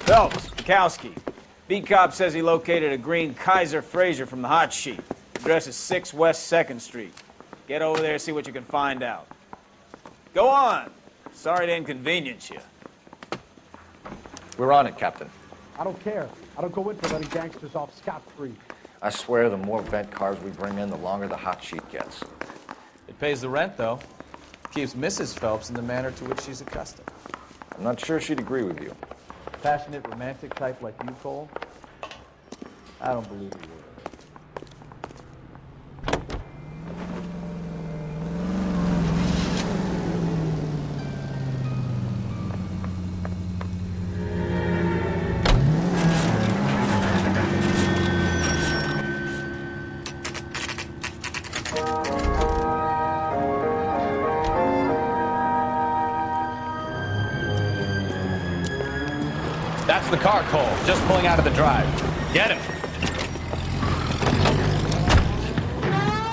Phelps, Kowski. Beat cop says he located a green Kaiser Fraser from the hot sheet. Address is 6 West 2nd Street. Get over there, see what you can find out. Go on. Sorry to inconvenience you. We're on it, Captain. I don't care. I don't go in for letting gangsters off scot-free. I swear the more vent cars we bring in, the longer the hot sheet gets. It pays the rent, though. Keeps Mrs. Phelps in the manner to which she's accustomed. I'm not sure she'd agree with you. Passionate, romantic type like you, Cole? I don't believe you would. That's the car, Cole. Just pulling out of the drive. Get him.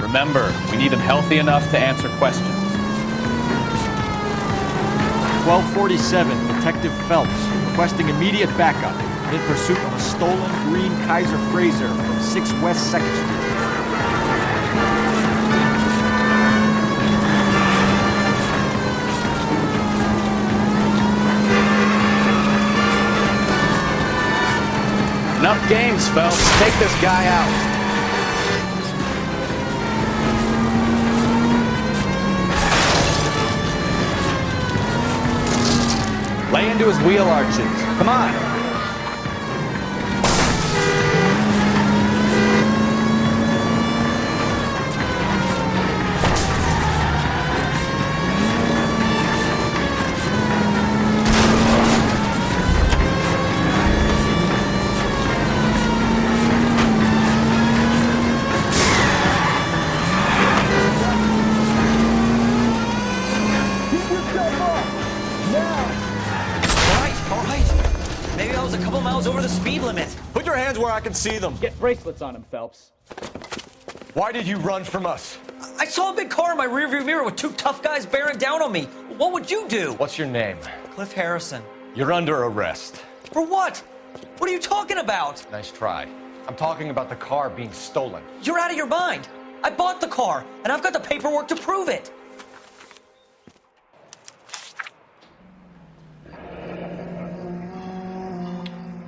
Remember, we need him healthy enough to answer questions. 1247, Detective Phelps, requesting immediate backup in pursuit of a stolen green Kaiser Fraser from 6 West 2nd Street. Enough games, Phelps. Take this guy out. Lay into his wheel arches. Come on. Put your hands where I can see them. Get bracelets on him, Phelps. Why did you run from us? I saw a big car in my rearview mirror with 2 tough guys bearing down on me. What would you do? What's your name? Cliff Harrison. You're under arrest. For what? What are you talking about? Nice try. I'm talking about the car being stolen. You're out of your mind. I bought the car, and I've got the paperwork to prove it.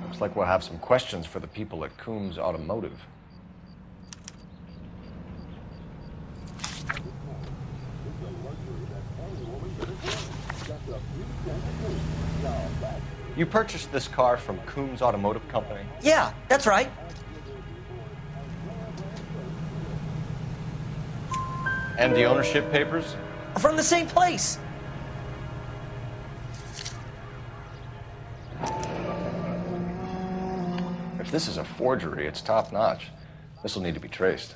Looks like we'll have some questions for the people at Coombs Automotive. You purchased this car from Coombs Automotive Company? Yeah, that's right. And the ownership papers? From the same place. If this is a forgery, it's top-notch. This will need to be traced.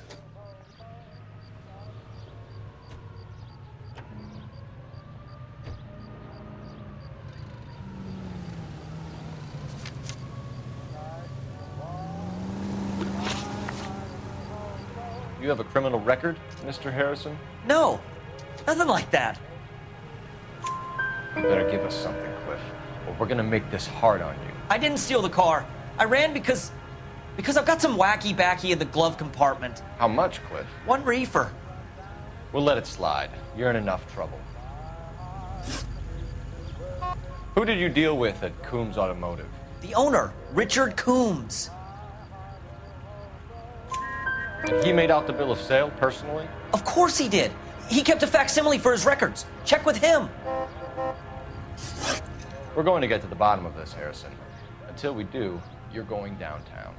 You have a criminal record, Mr. Harrison? No, nothing like that. You better give us something, Cliff, or we're gonna make this hard on you. I didn't steal the car. I ran because I've got some wacky backy in the glove compartment. How much, Cliff? 1 reefer. We'll let it slide. You're in enough trouble. Who did you deal with at Coombs Automotive? The owner, Richard Coombs. And he made out the bill of sale personally? Of course he did. He kept a facsimile for his records. Check with him. We're going to get to the bottom of this, Harrison. Until we do, you're going downtown.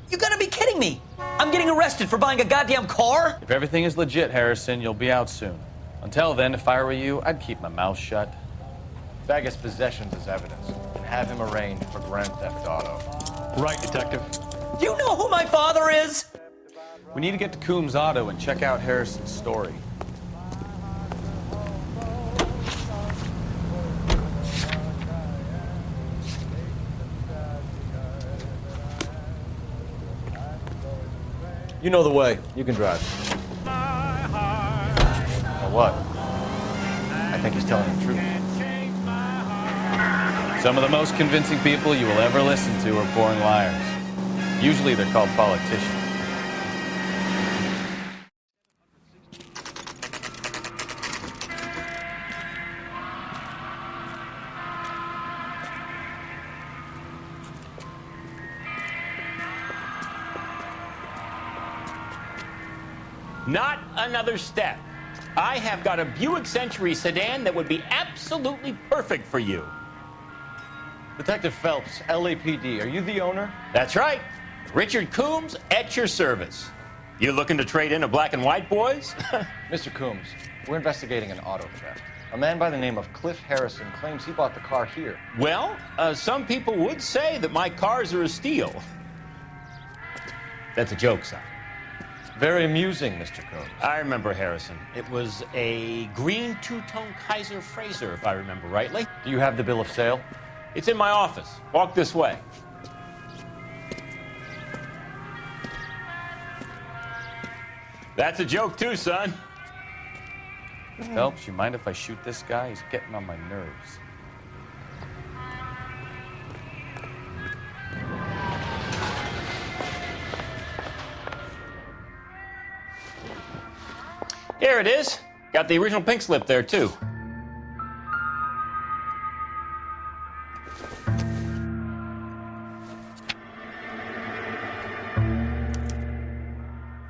You gotta be kidding me. I'm getting arrested for buying a goddamn car? If everything is legit, Harrison, you'll be out soon. Until then, if I were you, I'd keep my mouth shut. Bag his possessions as evidence and have him arraigned for grand theft auto. Right, Detective. Do you know who my father is? We need to get to Coombs Auto and check out Harrison's story. You know the way. You can drive. Or what? I think he's telling the truth. Some of the most convincing people you will ever listen to are boring liars. Usually they're called politicians. Not another step. I have got a Buick Century sedan that would be absolutely perfect for you. Detective Phelps, LAPD, are you the owner? That's right. Richard Coombs at your service. You looking to trade in a black and white, boys? Mr. Coombs, we're investigating an auto theft. A man by the name of Cliff Harrison claims he bought the car here. Well, some people would say that my cars are a steal. That's a joke, son. Very amusing, Mr. Coombs. I remember Harrison. It was a green two-tone Kaiser Frazer, if I remember rightly. Do you have the bill of sale? It's in my office. Walk this way. That's a joke too, son. Phelps, you mind if I shoot this guy? He's getting on my nerves. Here it is. Got the original pink slip there, too.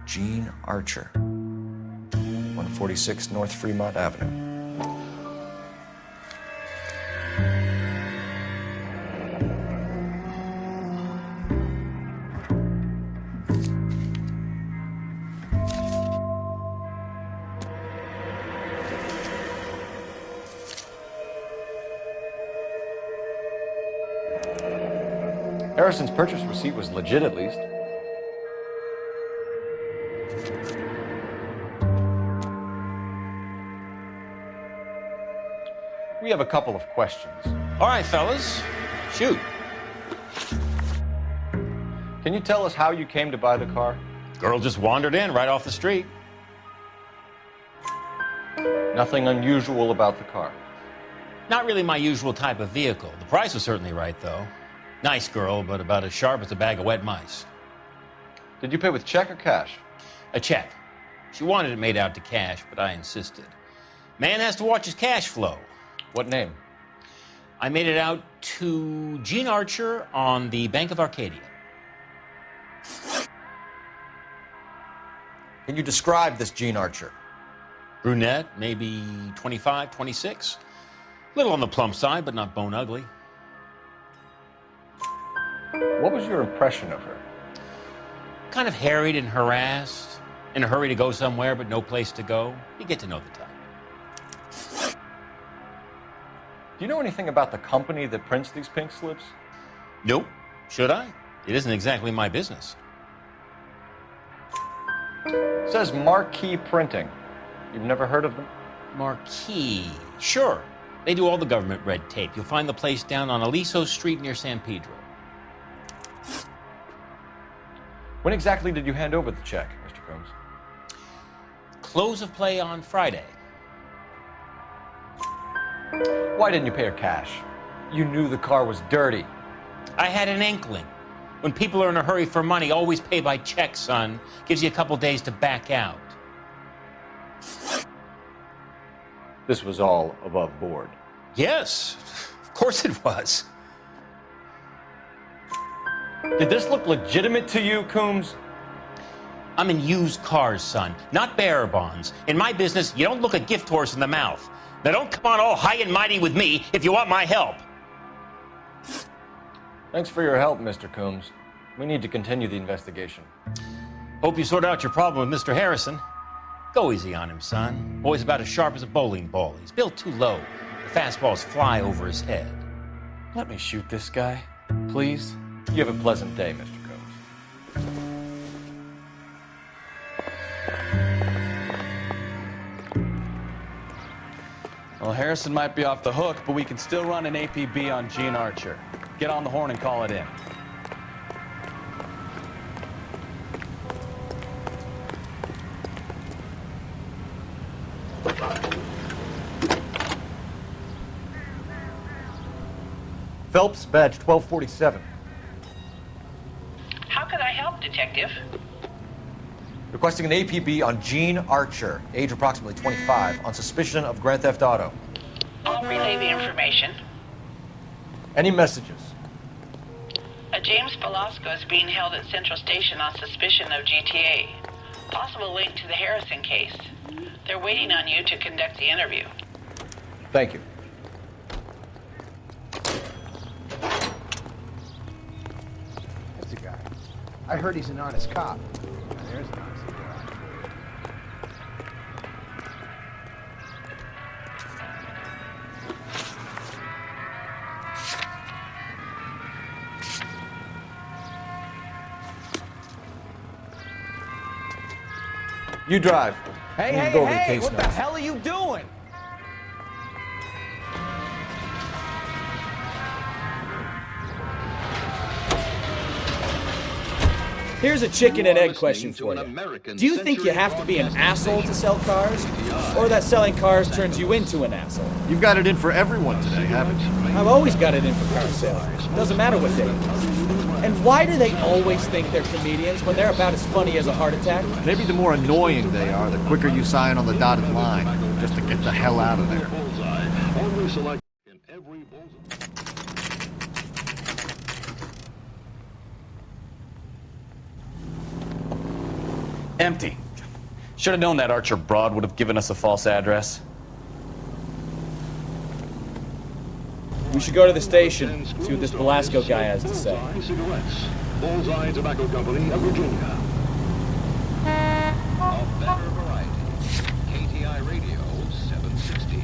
Gene Archer, 146 North Fremont Avenue. Harrison's purchase receipt was legit, at least. We have a couple of questions. All right, fellas. Shoot. Can you tell us how you came to buy the car? Girl just wandered in right off the street. Nothing unusual about the car. Not really my usual type of vehicle. The price was certainly right, though. Nice girl, but about as sharp as a bag of wet mice. Did you pay with check or cash? A check. She wanted it made out to cash, but I insisted. Man has to watch his cash flow. What name? I made it out to Gene Archer on the Bank of Arcadia. Can you describe this Gene Archer? Brunette, maybe 25, 26. Little on the plump side, but not bone ugly. What was your impression of her? Kind of harried and harassed, in a hurry to go somewhere, but no place to go. You get to know the type. Do you know anything about the company that prints these pink slips? Nope. Should I? It isn't exactly my business. It says Marquee Printing. You've never heard of them? Marquee. Sure. They do all the government red tape. You'll find the place down on Aliso Street near San Pedro. When exactly did you hand over the check, Mr. Coombs? Close of play on Friday. Why didn't you pay her cash? You knew the car was dirty. I had an inkling. When people are in a hurry for money, always pay by check, son. Gives you a couple days to back out. This was all above board. Yes, of course it was. Did this look legitimate to you, Coombs? I'm in used cars, son, not bearer bonds. In my business, you don't look a gift horse in the mouth. Now don't come on all high and mighty with me if you want my help. Thanks for your help, Mr. Coombs. We need to continue the investigation. Hope you sort out your problem with Mr. Harrison. Go easy on him, son. Boy's about as sharp as a bowling ball. He's built too low. The fastballs fly over his head. Let me shoot this guy, please. You have a pleasant day, Mr. Coombs. Well, Harrison might be off the hook, but we can still run an APB on Gene Archer. Get on the horn and call it in. Phelps, badge 1247. How can I help, Detective? Requesting an APB on Gene Archer, age approximately 25, on suspicion of Grand Theft Auto. I'll relay the information. Any messages? A James Belasco is being held at Central Station on suspicion of GTA. Possible link to the Harrison case. They're waiting on you to conduct the interview. Thank you. That's a guy. I heard he's an honest cop. There's an honest guy. You drive. Hey, You hey, go over the hey, case what the notes. hell are you doing? Here's a chicken and egg question for you. Do you think you have to be an asshole to sell cars? Or that selling cars turns you into an asshole? You've got it in for everyone today, haven't you? I've always got it in for car sales. Doesn't matter what day it is. And why do they always think they're comedians when they're about as funny as a heart attack? Maybe the more annoying they are, the quicker you sign on the dotted line, just to get the hell out of there. Empty. Should have known that Archer broad would have given us a false address. We should go to the station, see what this Belasco guy has to say. Bullseye Tobacco Company of Virginia. A better variety. KTI Radio 760.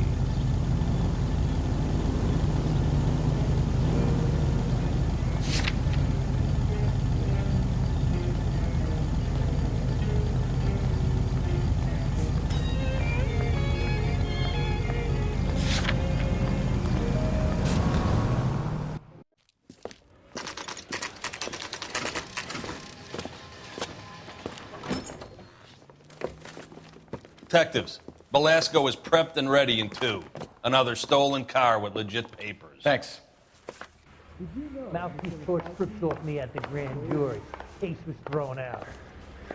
Detectives, Belasco is prepped and ready in 2. Another stolen car with legit papers. Thanks. Mouthpiece tore strips off me at the grand jury. Case was thrown out.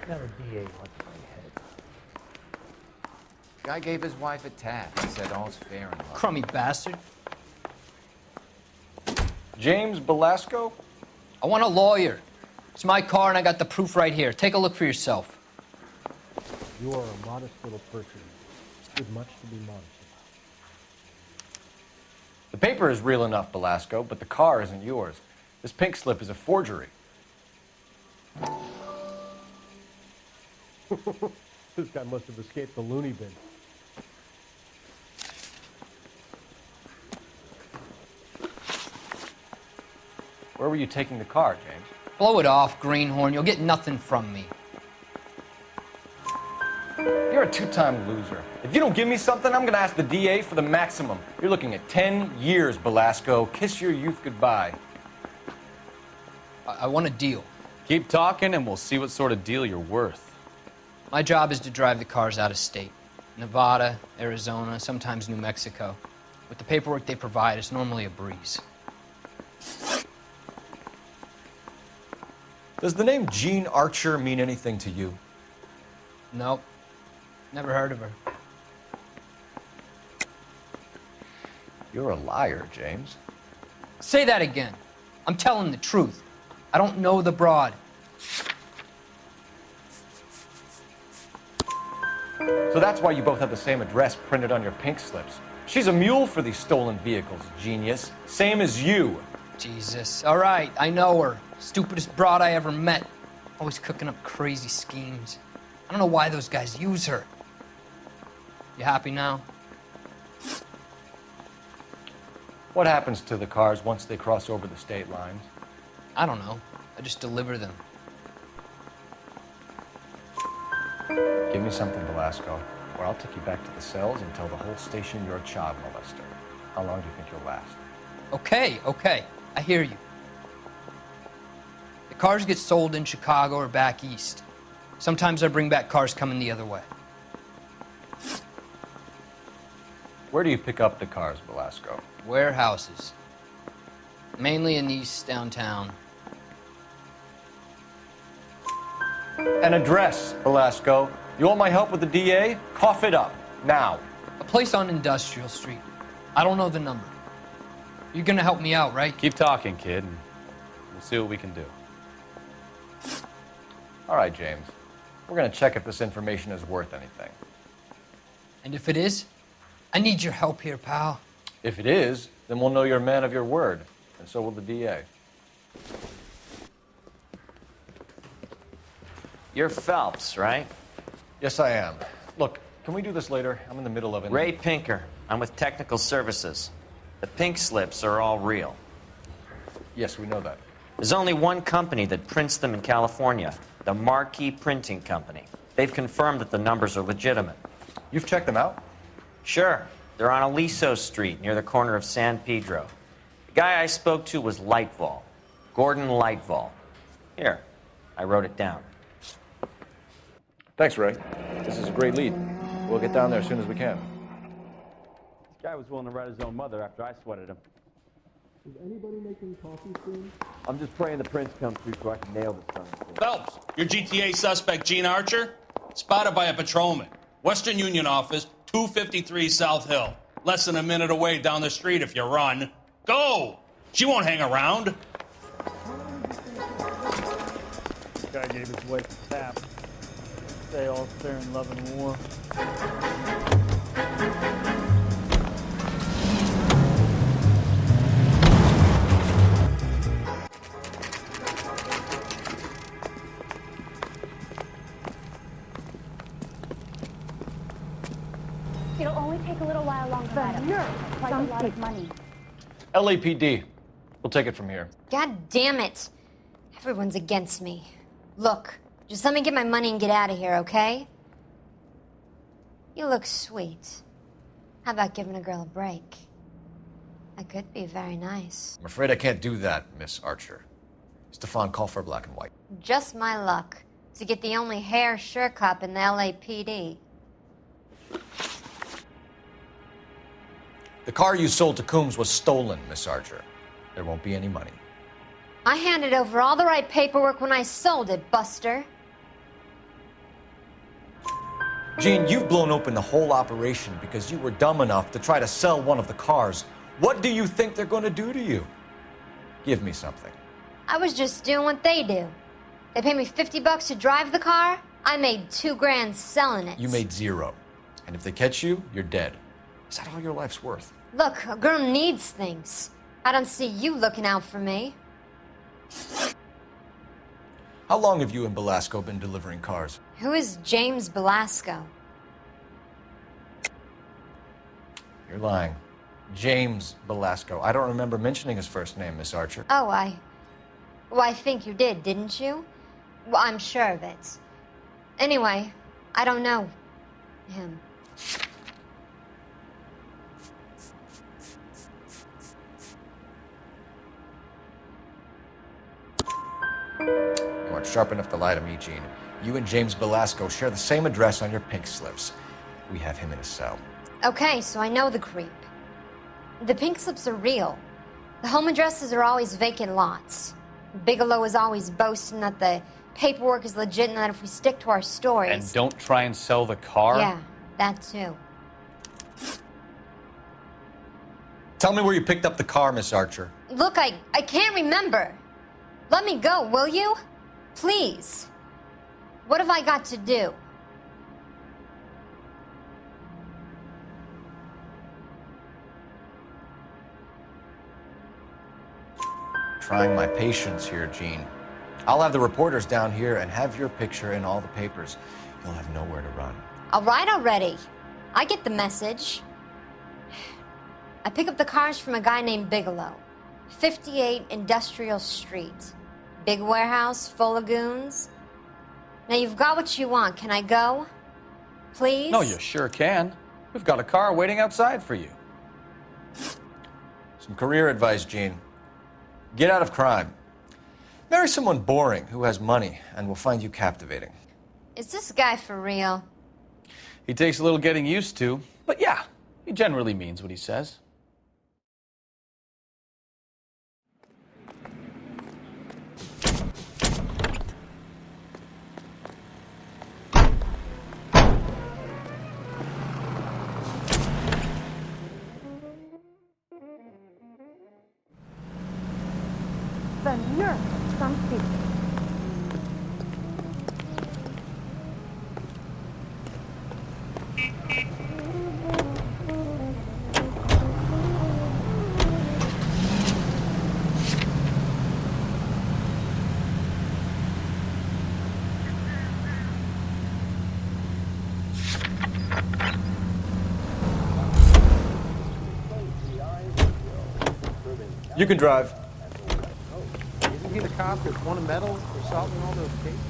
Now the DA wants my head. Guy gave his wife a tap and said all's fair in love. Crummy bastard. James Belasco? I want a lawyer. It's my car and I got the proof right here. Take a look for yourself. You are a modest little person with much to be modest The paper is real enough, Belasco, but the car isn't yours. This pink slip is a forgery. about. This guy must have escaped the loony bin. Where were you taking the car, James? Blow it off, greenhorn. You'll get nothing from me. You're a two-time loser. If you don't give me something, I'm gonna ask the DA for the maximum. You're looking at 10 years, Belasco. Kiss your youth goodbye. I want a deal. Keep talking and we'll see what sort of deal you're worth. My job is to drive the cars out of state. Nevada, Arizona, sometimes New Mexico. With the paperwork they provide, it's normally a breeze. Does the name Gene Archer mean anything to you? Nope. Never heard of her. You're a liar, James. Say that again. I'm telling the truth. I don't know the broad. So that's why you both have the same address printed on your pink slips. She's a mule for these stolen vehicles, genius. Same as you. Jesus. All right, I know her. Stupidest broad I ever met. Always cooking up crazy schemes. I don't know why those guys use her. You happy now? What happens to the cars once they cross over the state lines? I don't know. I just deliver them. Give me something, Belasco, or I'll take you back to the cells and tell the whole station you're a child molester. How long do you think you'll last? Okay. I hear you. The cars get sold in Chicago or back east. Sometimes I bring back cars coming the other way. Where do you pick up the cars, Belasco? Warehouses. Mainly in East downtown. An address, Belasco. You want my help with the DA? Cough it up, now. A place on Industrial Street. I don't know the number. You're gonna help me out, right? Keep talking, kid, and we'll see what we can do. All right, James. We're gonna check if this information is worth anything. And if it is, I need your help here, pal. If it is, then we'll know you're a man of your word, and so will the DA. You're Phelps, right? Yes, I am. Look, can we do this later? I'm in the middle of it. Ray Pinker. I'm with Technical Services. The pink slips are all real. Yes, we know that. There's only one company that prints them in California, the Marquee Printing Company. They've confirmed that the numbers are legitimate. You've checked them out? Sure. They're on Aliso Street, near the corner of San Pedro. The guy I spoke to was Leitvol. Gordon Leitvol. Here, I wrote it down. Thanks, Ray. This is a great lead. We'll get down there as soon as we can. This guy was willing to write his own mother after I sweated him. Is anybody making coffee soon? I'm just praying the prince comes through so I can nail this son. Phelps, your GTA suspect, Gene Archer, spotted by a patrolman. Western Union office, 253 South Hill. Less than a minute away down the street if you run. Go! She won't hang around. This guy gave his wife a tap. Say all fair in love and war. It'll only take a little while longer. The nerve! Quite a lot of money. LAPD. We'll take it from here. God damn it! Everyone's against me. Look, just let me get my money and get out of here, okay? You look sweet. How about giving a girl a break? That could be very nice. I'm afraid I can't do that, Miss Archer. Stefan, call for black and white. Just my luck to get the only hair sure cop in the LAPD. The car you sold to Coombs was stolen, Miss Archer. There won't be any money. I handed over all the right paperwork when I sold it, Buster. Gene, you've blown open the whole operation because you were dumb enough to try to sell one of the cars. What do you think they're going to do to you? Give me something. I was just doing what they do. They paid me $50 to drive the car. I made $2 grand selling it. You made 0. And if they catch you, you're dead. Is that all your life's worth? Look, a girl needs things. I don't see you looking out for me. How long have you and Belasco been delivering cars? Who is James Belasco? You're lying. James Belasco. I don't remember mentioning his first name, Miss Archer. Oh, I think you did, didn't you? Well, I'm sure of it. Anyway, I don't know him. You aren't sharp enough to lie to me, Gene. You and James Belasco share the same address on your pink slips. We have him in a cell. Okay, so I know the creep. The pink slips are real. The home addresses are always vacant lots. Bigelow is always boasting that the paperwork is legit and that if we stick to our stories... And don't try and sell the car? Yeah, that too. Tell me where you picked up the car, Miss Archer. Look, I can't remember. Let me go, will you? Please. What have I got to do? Trying my patience here, Gene. I'll have the reporters down here and have your picture in all the papers. You'll have nowhere to run. All right already. I get the message. I pick up the cars from a guy named Bigelow. 58 Industrial Street. Big warehouse full of goons. Now you've got what you want. Can I go? Please? No, you sure can. We've got a car waiting outside for you. Some career advice, Gene. Get out of crime. Marry someone boring who has money and will find you captivating. Is this guy for real? He takes a little getting used to, but yeah, he generally means what he says. You can drive. Isn't he the cop that won a medal for solving all those cases?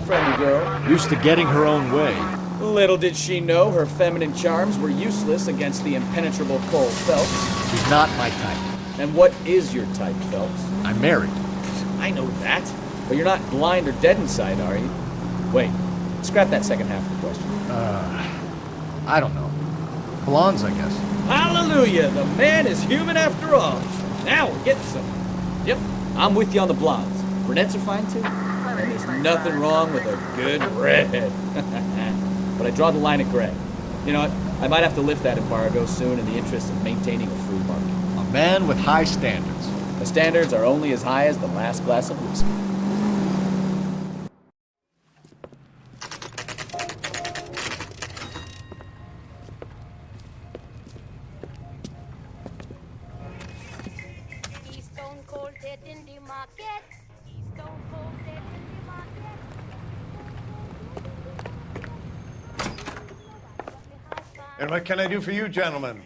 Friendly girl. Used to getting her own way. Little did she know her feminine charms were useless against the impenetrable Cole Phelps. She's not my type. And what is your type, Phelps? I'm married. I know that. But you're not blind or dead inside, are you? Wait, scrap that second half of the question. I don't know. Blondes, I guess. Hallelujah! The man is human after all. Now we're getting somewhere. Yep, I'm with you on the blondes. Brunettes are fine too. And there's nothing wrong with a good red. But I draw the line at gray. You know what? I might have to lift that embargo soon in the interest of maintaining a free market. A man with high standards. The standards are only as high as the last glass of whiskey. And what can I do for you, gentlemen?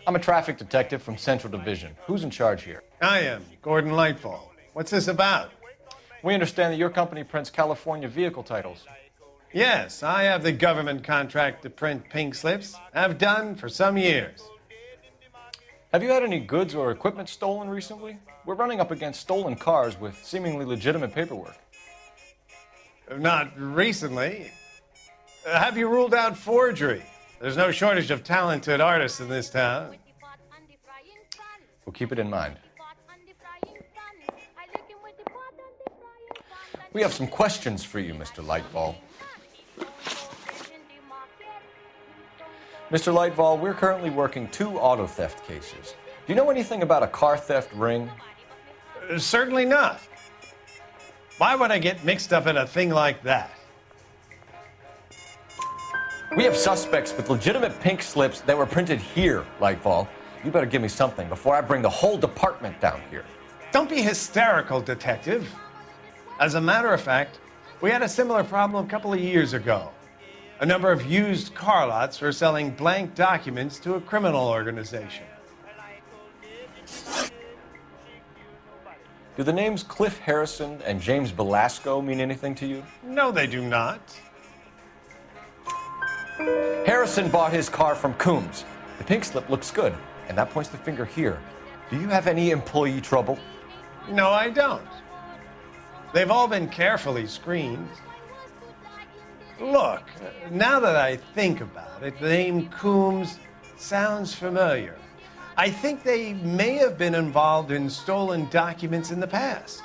I'm a traffic detective from Central Division. Who's in charge here? I am, Gordon Leitvol. What's this about? We understand that your company prints California vehicle titles. Yes, I have the government contract to print pink slips. I've done for some years. Have you had any goods or equipment stolen recently? We're running up against stolen cars with seemingly legitimate paperwork. Not recently. Have you ruled out forgery? There's no shortage of talented artists in this town. We'll keep it in mind. We have some questions for you, Mr. Leitvol. Mr. Leitvol, we're currently working 2 auto theft cases. Do you know anything about a car theft ring? Certainly not. Why would I get mixed up in a thing like that? We have suspects with legitimate pink slips that were printed here, Leitvol. You better give me something before I bring the whole department down here. Don't be hysterical, Detective. As a matter of fact, we had a similar problem a couple of years ago. A number of used car lots were selling blank documents to a criminal organization. Do the names Cliff Harrison and James Belasco mean anything to you? No, they do not. Harrison bought his car from Coombs. The pink slip looks good, and that points the finger here. Do you have any employee trouble? No, I don't. They've all been carefully screened. Look, now that I think about it, the name Coombs sounds familiar. I think they may have been involved in stolen documents in the past.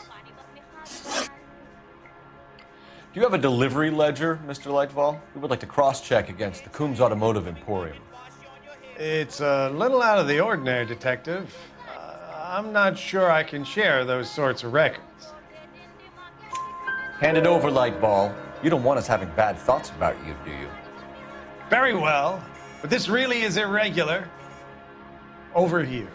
Do you have a delivery ledger, Mr. Leitvol? We would like to cross-check against the Coombs Automotive Emporium. It's a little out of the ordinary, Detective. I'm not sure I can share those sorts of records. Hand it over, Leitvol. You don't want us having bad thoughts about you, do you? Very well, but this really is irregular. Over here.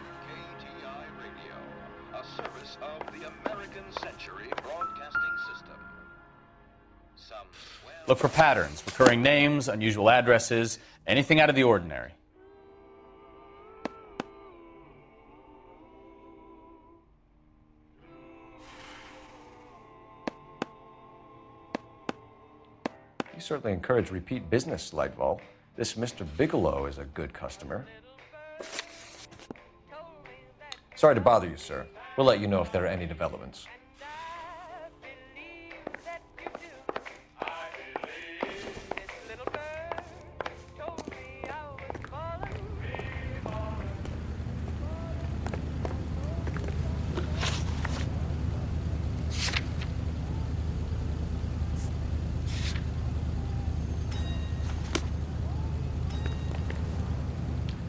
A service of the American Century Broadcasting System. Look for patterns, recurring names, unusual addresses, anything out of the ordinary. You certainly encourage repeat business, Leitvol. This Mr. Bigelow is a good customer. Sorry to bother you, sir. We'll let you know if there are any developments.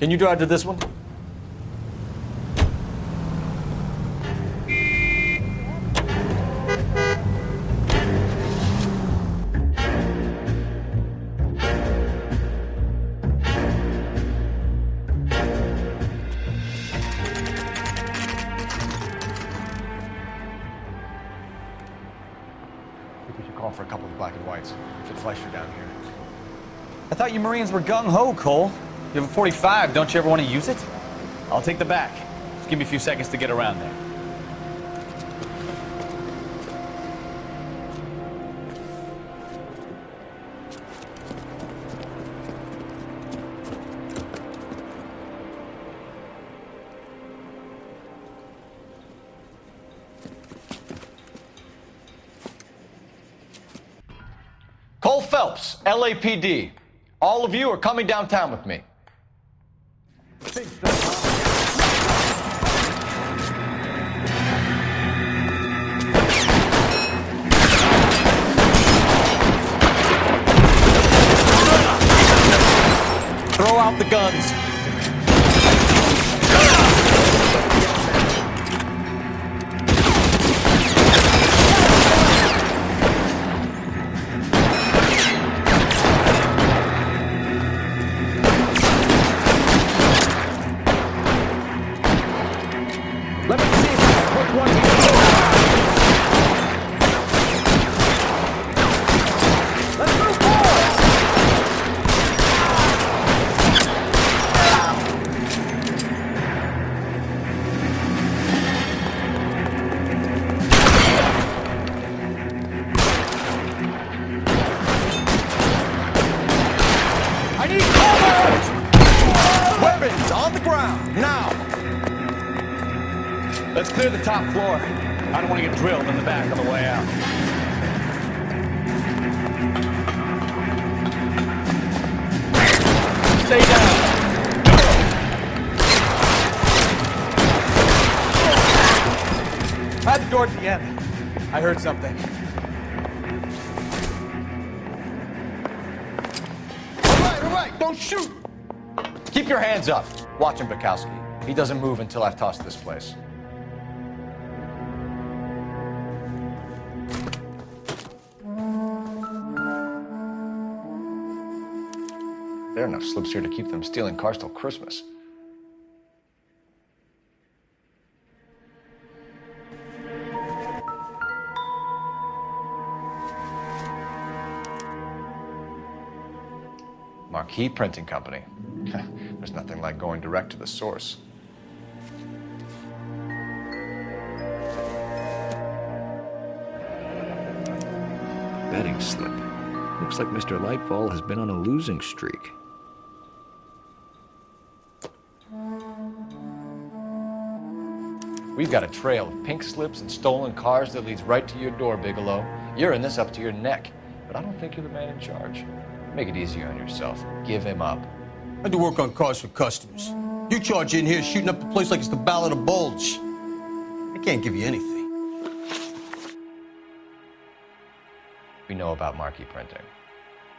Can you drive to this one? For a couple of black and whites. If it flushed you down here. I thought you Marines were gung-ho, Cole. You have a 45, don't you ever want to use it? I'll take the back. Just give me a few seconds to get around there. Cole Phelps, LAPD. All of you are coming downtown with me. Throw out the guns. Let's clear the top floor. I don't want to get drilled in the back on the way out. Stay down. I had the door at the end. I heard something. All right, don't shoot! Keep your hands up. Watch him, Bukowski. He doesn't move until I've tossed this place. There are enough slips here to keep them stealing cars till Christmas. Marquee Printing Company. There's nothing like going direct to the source. Betting slip. Looks like Mr. Leitvol has been on a losing streak. We've got a trail of pink slips and stolen cars that leads right to your door, Bigelow. You're in this up to your neck, but I don't think you're the man in charge. Make it easier on yourself. Give him up. I do work on cars for customers. You charge in here shooting up the place like it's the Ballad of Bulge. I can't give you anything. We know about marquee printing.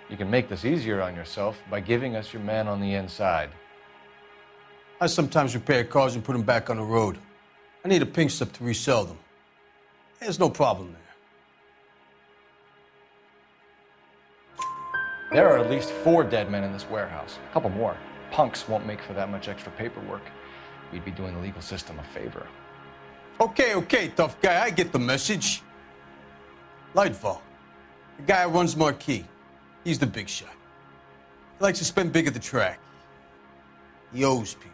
You can make this easier on yourself by giving us your man on the inside. I sometimes repair cars and put them back on the road. I need a pink slip to resell them. There's no problem there. There are at least 4 dead men in this warehouse. A couple more. Punks won't make for that much extra paperwork. We'd be doing the legal system a favor. Okay, tough guy. I get the message. Leitvol, the guy who runs Marquee. He's the big shot. He likes to spend big at the track. He owes people.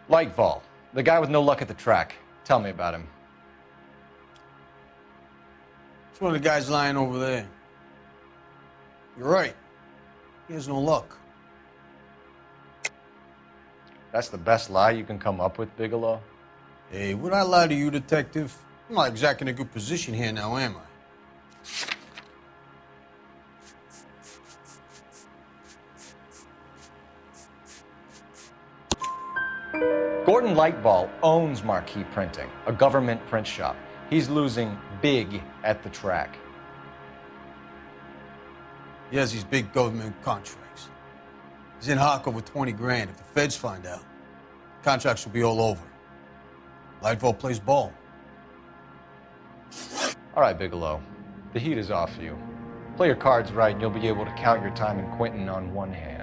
Leitvol, the guy with no luck at the track. Tell me about him. It's one of the guys lying over there. You're right. He has no luck. That's the best lie you can come up with, Bigelow? Hey, would I lie to you, detective? I'm not exactly in a good position here now, am I? Gordon Leitvol owns Marquee Printing, a government print shop. He's losing big at the track. He has these big government contracts. He's in hock over 20 grand. If the feds find out, contracts will be all over. Leitvol plays ball. All right, Bigelow. The heat is off you. Play your cards right and you'll be able to count your time in Quentin on one hand.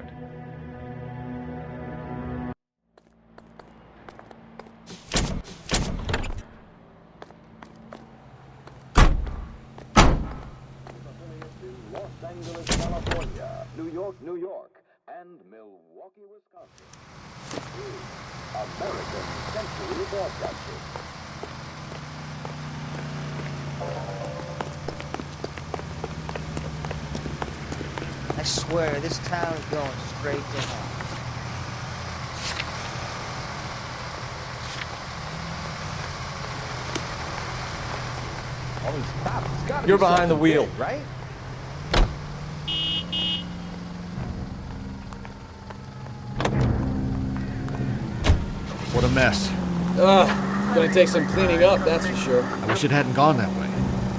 Angeles, California, New York, and Milwaukee, Wisconsin. American Century Broadcasting. I swear, this town is going straight to hell. All these cops, it's gotta You're be behind the something wheel. big, right? What a mess. Gonna take some cleaning up, that's for sure. I wish it hadn't gone that way.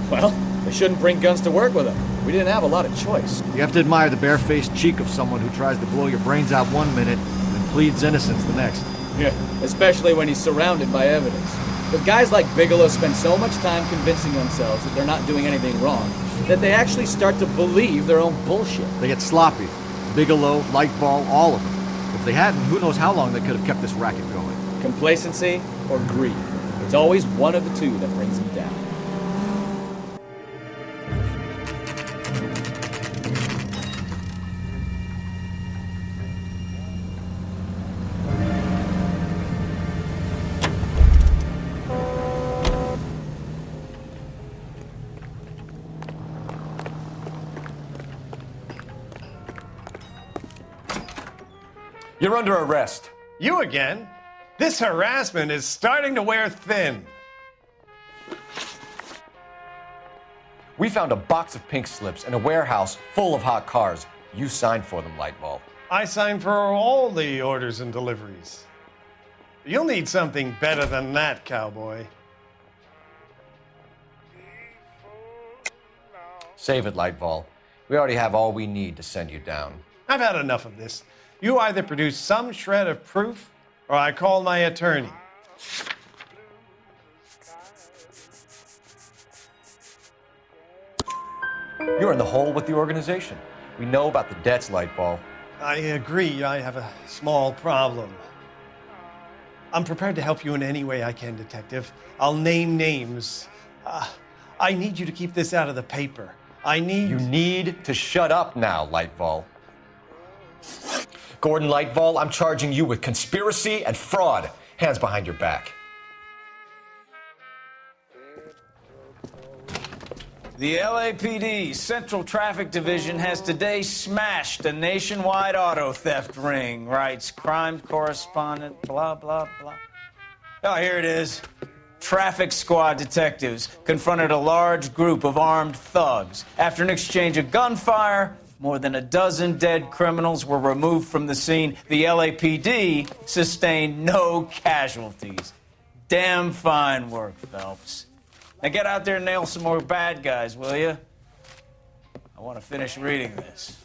Well, they shouldn't bring guns to work with them. We didn't have a lot of choice. You have to admire the barefaced cheek of someone who tries to blow your brains out one minute and pleads innocence the next. Yeah, especially when he's surrounded by evidence. But guys like Bigelow spend so much time convincing themselves that they're not doing anything wrong, that they actually start to believe their own bullshit. They get sloppy. Bigelow, Leitvol, all of them. If they hadn't, who knows how long they could have kept this racket going. Complacency or greed. It's always one of the two that brings them down. You're under arrest. You again? This harassment is starting to wear thin. We found a box of pink slips in a warehouse full of hot cars. You signed for them, Leitvol. I signed for all the orders and deliveries. You'll need something better than that, cowboy. Save it, Leitvol. We already have all we need to send you down. I've had enough of this. You either produce some shred of proof, or I call my attorney. You're in the hole with the organization. We know about the debts, Leitvol. I agree, I have a small problem. I'm prepared to help you in any way I can, Detective. I'll name names. I need you to keep this out of the paper. You need to shut up now, Leitvol. Gordon Leitvol, I'm charging you with conspiracy and fraud. Hands behind your back. The LAPD Central Traffic Division has today smashed a nationwide auto theft ring, writes crime correspondent, blah, blah, blah. Oh, here it is. Traffic squad detectives confronted a large group of armed thugs. After an exchange of gunfire, more than a dozen dead criminals were removed from the scene. The LAPD sustained no casualties. Damn fine work, Phelps. Now get out there and nail some more bad guys, will you? I want to finish reading this.